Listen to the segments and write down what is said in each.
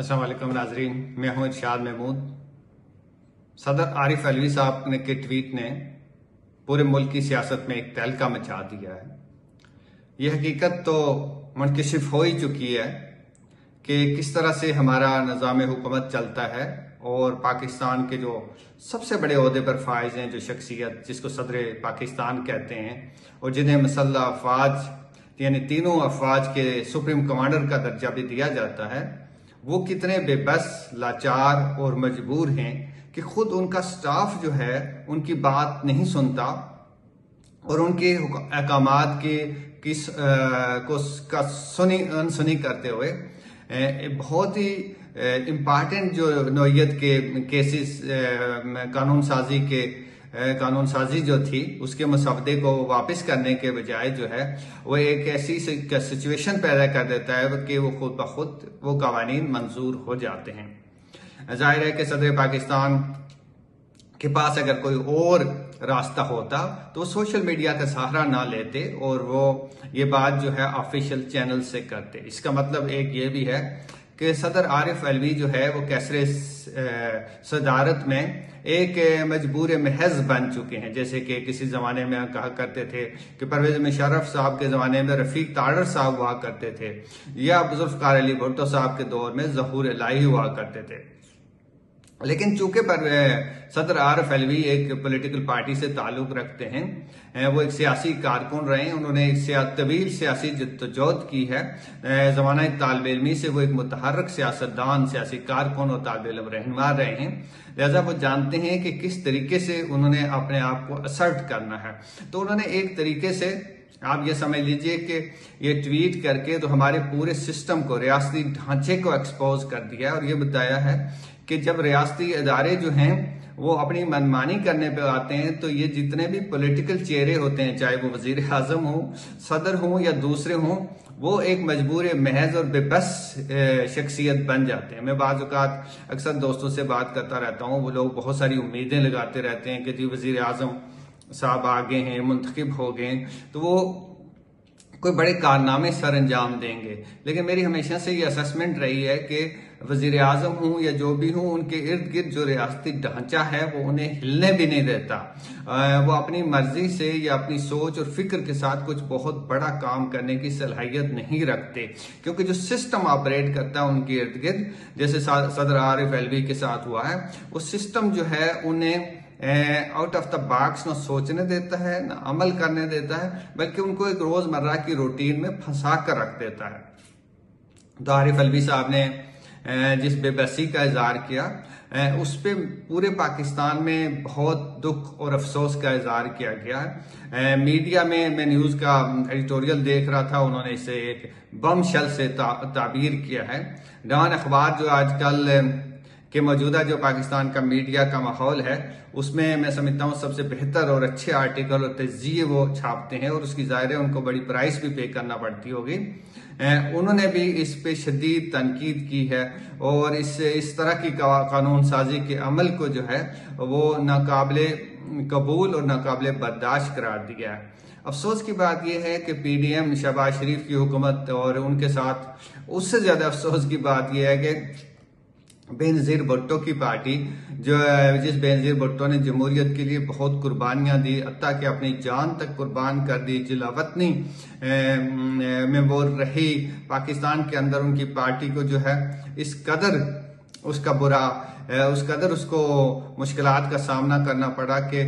अस्सलाम वालेकुम नाजरीन, मैं हूं इरशाद महमूद। सदर आरिफ अलवी साहब के ट्वीट ने पूरे मुल्क की सियासत में एक तहलका मचा दिया है। यह हकीकत तो मुनकशिफ हो ही चुकी है कि किस तरह से हमारा निज़ाम हुकूमत चलता है और पाकिस्तान के जो सबसे बड़े ओहदे पर फाइज हैं, जो शख्सियत जिसको सदर पाकिस्तान कहते हैं और जिन्हें मुसल्लह अफवाज यानी तीनों अफवाज के सुप्रीम कमांडर का दर्जा भी दिया जाता है, वो कितने बेबस, लाचार और मजबूर हैं कि खुद उनका स्टाफ जो है उनकी बात नहीं सुनता और उनके अहकामात को अनसुनी करते हुए बहुत ही इम्पॉर्टेंट जो नौयत के केसेस कानून साजी जो थी उसके मसवदे को वापस करने के बजाय जो है वो एक ऐसी सिचुएशन पैदा कर देता है कि वो खुद ब खुद वो कवानीन मंजूर हो जाते हैं। जाहिर है कि सदर पाकिस्तान के पास अगर कोई और रास्ता होता तो वो सोशल मीडिया का सहारा ना लेते और वो ये बात जो है ऑफिशियल चैनल से करते। इसका मतलब एक ये भी है कि सदर आरिफ अलवी जो है वो कैसरे सदारत में एक मजबूर महज बन चुके हैं। जैसे कि किसी जमाने में कहा करते थे कि परवेज मुशर्रफ साहब के जमाने में रफीक ताड़र साहब हुआ करते थे या जुल्फकार अली भुट्टो साहब के दौर में ज़हूर इलाही हुआ करते थे। लेकिन चूंकि सदर आरिफ अलवी एक पॉलिटिकल पार्टी से ताल्लुक रखते हैं, वो एक सियासी कारकुन रहे हैं, उन्होंने एक तवील सियासी जद्दोजहद की है। जमाना तालिब इल्मी से वो एक मुतहर्रिक सियासतदान, सियासी कारकुन और तालिब इल्म रहनुमा रहे हैं, लिहाजा वो जानते हैं कि किस तरीके से उन्होंने अपने आप को असर्ट करना है। तो उन्होंने एक तरीके से आप ये समझ लीजिए कि ये ट्वीट करके तो हमारे पूरे सिस्टम को, रियासती ढांचे को एक्सपोज कर दिया और ये बताया है कि जब रियासती इदारे जो हैं वो अपनी मनमानी करने पे आते हैं तो ये जितने भी पॉलिटिकल चेहरे होते हैं, चाहे वो वजीर आजम हो, सदर हो या दूसरे हों, वो एक मजबूर महज और बेबस शख्सियत बन जाते हैं। मैं बाज़ औक़ात अक्सर दोस्तों से बात करता रहता हूँ, वो लोग बहुत सारी उम्मीदें लगाते रहते हैं कि जी वजीर आजम साहब आगे हैं, मुंतखब हो गए तो वो कोई बड़े कारनामे सर अंजाम देंगे। लेकिन मेरी हमेशा से ये असेसमेंट रही है कि वजीर आजम हूँ या जो भी हूँ, उनके इर्द गिर्द जो रियासती ढांचा है वो उन्हें हिलने भी नहीं देता। वो अपनी मर्जी से या अपनी सोच और फिक्र के साथ कुछ बहुत बड़ा काम करने की सलाहियत नहीं रखते, क्योंकि जो सिस्टम ऑपरेट करता है उनके इर्द गिर्द, जैसे सदर आरिफ अलवी के साथ हुआ है, वो सिस्टम जो है उन्हें आउट ऑफ द बॉक्स ना सोचने देता है, ना अमल करने देता है, बल्कि उनको एक रोजमर्रा की रूटीन में फंसा कर रख देता है। तो आरिफ अलवी साहब ने जिस बेबसी का इजहार किया उस पे पूरे पाकिस्तान में बहुत दुख और अफसोस का इजहार किया गया है। मीडिया में मैं न्यूज का एडिटोरियल देख रहा था, उन्होंने इसे एक बम शल से ताबीर किया है। डॉन अखबार जो आजकल कि मौजूदा जो पाकिस्तान का मीडिया का माहौल है उसमें मैं समझता हूँ सबसे बेहतर और अच्छे आर्टिकल और तजिए वो छापते हैं और उसकी ज़ाहिर है उनको बड़ी प्राइस भी पे करना पड़ती होगी। उन्होंने भी इस पे शदीद तनकीद की है और इस तरह की कानून साजी के अमल को जो है वो नाकाबिले कबूल और नाकाबिले बर्दाश्त करार दिया है। अफसोस की बात यह है कि PDM शहबाज शरीफ की हुकूमत और उनके साथ उससे ज़्यादा अफसोस की बात यह है कि बेनज़ीर भुट्टो की पार्टी जिस बेनज़ीर भुट्टो ने जमहूरियत के लिए बहुत कुर्बानियां दी, हत्ता कि अपनी जान तक कुर्बान कर दी, जिलावतनी में वो रही, पाकिस्तान के अंदर उनकी पार्टी को जो है इस कदर उसको मुश्किलात का सामना करना पड़ा कि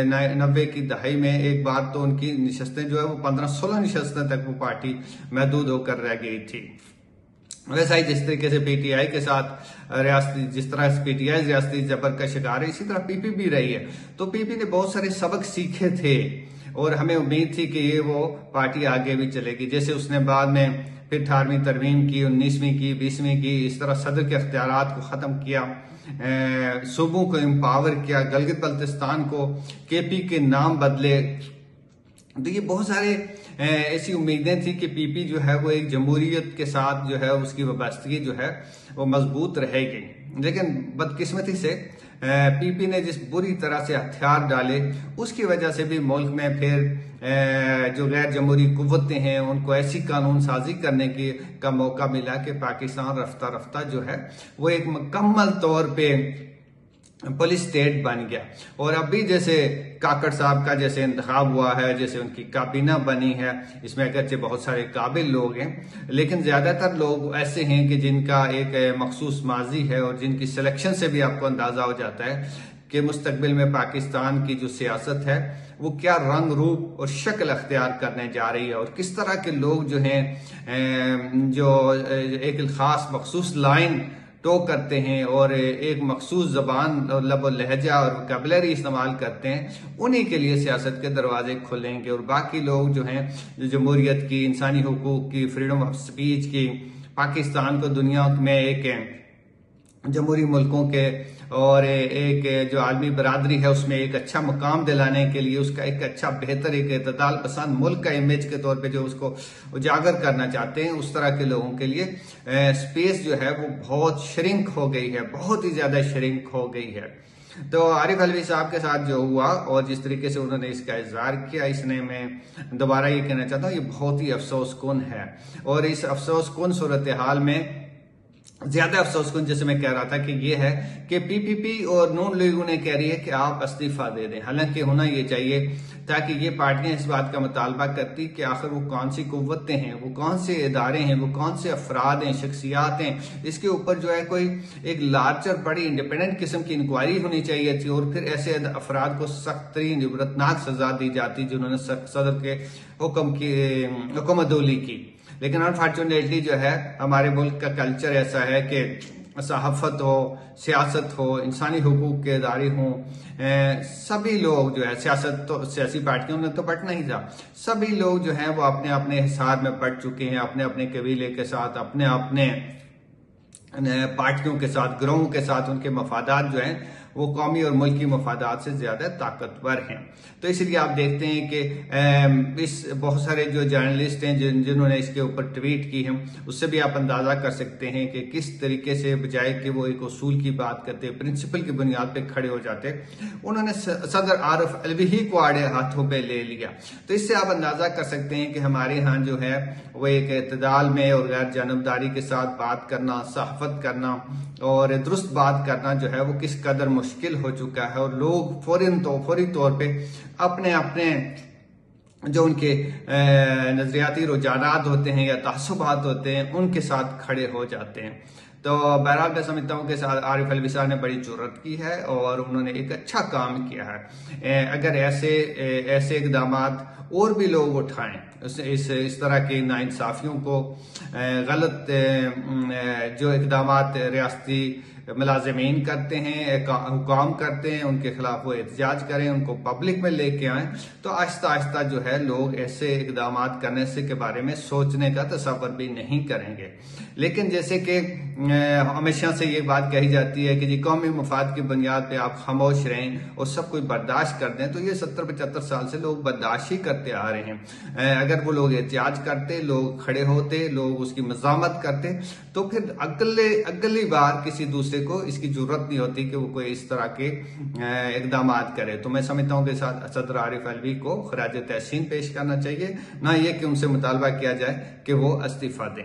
90 की दहाई में एक बार तो उनकी नशस्तें जो है वो 15-16 नशस्तें तक वो पार्टी महदूद होकर रह गई थी। वैसा ही जिस तरीके से PTI के साथ जिस तरह PTI रियासती जबर का शिकार है, इसी तरह PP भी रही है। तो PP ने बहुत सारे सबक सीखे थे और हमें उम्मीद थी कि ये वो पार्टी आगे भी चलेगी। जैसे उसने बाद में फिर 18वीं तरमीम की, 19वीं की, 20वीं की, इस तरह सदर के अख्तियारात को ख़त्म किया, सूबों को एम्पावर किया, गिलगित बल्तिस्तान को KP के नाम बदले। तो ये बहुत सारे ऐसी उम्मीदें थी कि PP जो है वो एक जमहूरियत के साथ जो है उसकी वाबस्तगी जो है वो मजबूत रहेगी। लेकिन बदकिस्मती से पीपी ने जिस बुरी तरह से हथियार डाले, उसकी वजह से भी मुल्क में फिर जो गैर जमहूरी कुव्वतें हैं उनको ऐसी कानून साजी करने का मौका मिला कि पाकिस्तान रफ्ता रफ्ता जो है वो एक मुकम्मल तौर पे पुलिस स्टेट बन गया। और अभी जैसे काकड़ साहब का जैसे इंतखाब हुआ है, जैसे उनकी काबीना बनी है, इसमें अगरचे बहुत सारे काबिल लोग हैं, लेकिन ज्यादातर लोग ऐसे हैं कि जिनका एक मखसूस माजी है और जिनकी सिलेक्शन से भी आपको अंदाजा हो जाता है कि मुस्तकबिल में पाकिस्तान की जो सियासत है वो क्या रंग रूप और शक्ल अख्तियार करने जा रही है, और किस तरह के लोग जो हैं जो एक खास मखसूस लाइन टो करते हैं और एक मखसूस जबान और लब लहजा और वोकैबुलरी इस्तेमाल करते हैं, उन्हीं के लिए सियासत के दरवाजे खुलेंगे। और बाकी लोग जो हैं जो जमहूरियत की, इंसानी हुकूक की, फ्रीडम ऑफ स्पीच की, पाकिस्तान को दुनिया में एक जमहूरी मुल्कों के और एक जो आलमी बरादरी है उसमें एक अच्छा मुकाम दिलाने के लिए, उसका एक अच्छा बेहतर एक इत्तेदाल पसंद मुल्क का इमेज के तौर पे जो उसको उजागर करना चाहते हैं, उस तरह के लोगों के लिए स्पेस जो है वो बहुत श्रिंक हो गई है, बहुत ही ज्यादा श्रिंक हो गई है। तो आरिफ अलवी साहब के साथ जो हुआ और जिस तरीके से उन्होंने इसका इजहार किया, इसने मैं दोबारा ये कहना चाहता हूँ, ये बहुत ही अफसोसकुन है। और इस अफसोसकुन सूरत हाल में ज्यादा अफसोस कुन जैसे मैं कह रहा था कि ये है कि पीपीपी और नून लीग उन्हें कह रही है कि आप इस्तीफा दे दें। हालांकि होना ये चाहिए ताकि ये पार्टियां इस बात का मुतालबा करती कि आखिर वो कौन सी कुव्वतें हैं, वो कौन से इदारे हैं, वो कौन से अफराद हैं, शख्सियात हैं, इसके ऊपर जो है कोई एक लार्जर बड़ी इंडिपेंडेंट किस्म की इंक्वायरी होनी चाहिए थी और फिर ऐसे अफराद को सख्त तरीन इबरतनाक सजा दी जाती जिन्होंने सदर के हुक्मदोली की। लेकिन अनफॉर्चुनेटली जो है हमारे मुल्क का कल्चर ऐसा है कि सहाफत हो, सियासत हो, इंसानी हुकूक के इदारे हों, सभी लोग जो है सियासत तो सियासी पार्टियों ने तो बटना ही था, सभी लोग जो हैं वो अपने अपने हिसाब में बट चुके हैं, अपने अपने कबीले के साथ, अपने अपने पार्टियों के साथ, ग्रोहों के साथ। उनके मफादात जो हैं वो कौमी और मुल्की मफादात से ज्यादा ताकतवर हैं। तो इसलिए आप देखते हैं कि इस बहुत सारे जो जर्नलिस्ट हैं जिन्होंने इसके ऊपर ट्वीट की है, उससे भी आप अंदाजा कर सकते हैं कि किस तरीके से बजाय कि वो एक उसूल की बात करते, प्रिंसिपल की बुनियाद पे खड़े हो जाते, उन्होंने सदर आरिफ अलवी ही को आड़े हाथों पे ले लिया। तो इससे आप अंदाजा कर सकते हैं कि हमारे यहाँ जो है वो एक इत्तेदाल में और गैर जानबदारी के साथ बात करना, सहाफत करना और दुरुस्त बात करना जो है वो किस कदर मुश्किल हो चुका है। और लोग फौरी तौर पे अपने अपने जो उनके नजरियाती रुझानात होते हैं या तासुबात होते हैं उनके साथ खड़े हो जाते हैं। तो बहरहाल मैं समझता हूँ कि आरिफ अलवी साहब ने बड़ी जुर्रत की है और उन्होंने एक अच्छा काम किया है। अगर ऐसे इकदाम और भी लोग उठाएं, इस तरह की नाइंसाफियों को, गलत जो इकदाम रियासती मुलाजिमीन करते हैं, हुकाम करते हैं, उनके खिलाफ वो एहतजाज करें, उनको पब्लिक में लेके आए, तो आहिस्ता आहिस्ता जो है लोग ऐसे इकदाम करने से के बारे में सोचने का तसव्वुर भी नहीं करेंगे। लेकिन जैसे कि हमेशा से ये बात कही जाती है कि जी कौमी मफाद की बुनियाद पे आप खामोश रहें और सब कुछ बर्दाश्त कर दें, तो ये 70-75 साल से लोग बर्दाश्त ही करते आ रहे हैं। अगर वो लोग एहतजाज करते, लोग खड़े होते, लोग उसकी मज़ामत करते, तो फिर अगली बार किसी दूसरे को इसकी जरूरत नहीं होती कि वो कोई इस तरह के इकदाम करे। तो मैं समझता हूँ कि सदर आरिफ अलवी को खराज तहसीन पेश करना चाहिए, ना ये कि उनसे मुतालबा किया जाए कि वो इस्तीफा दें।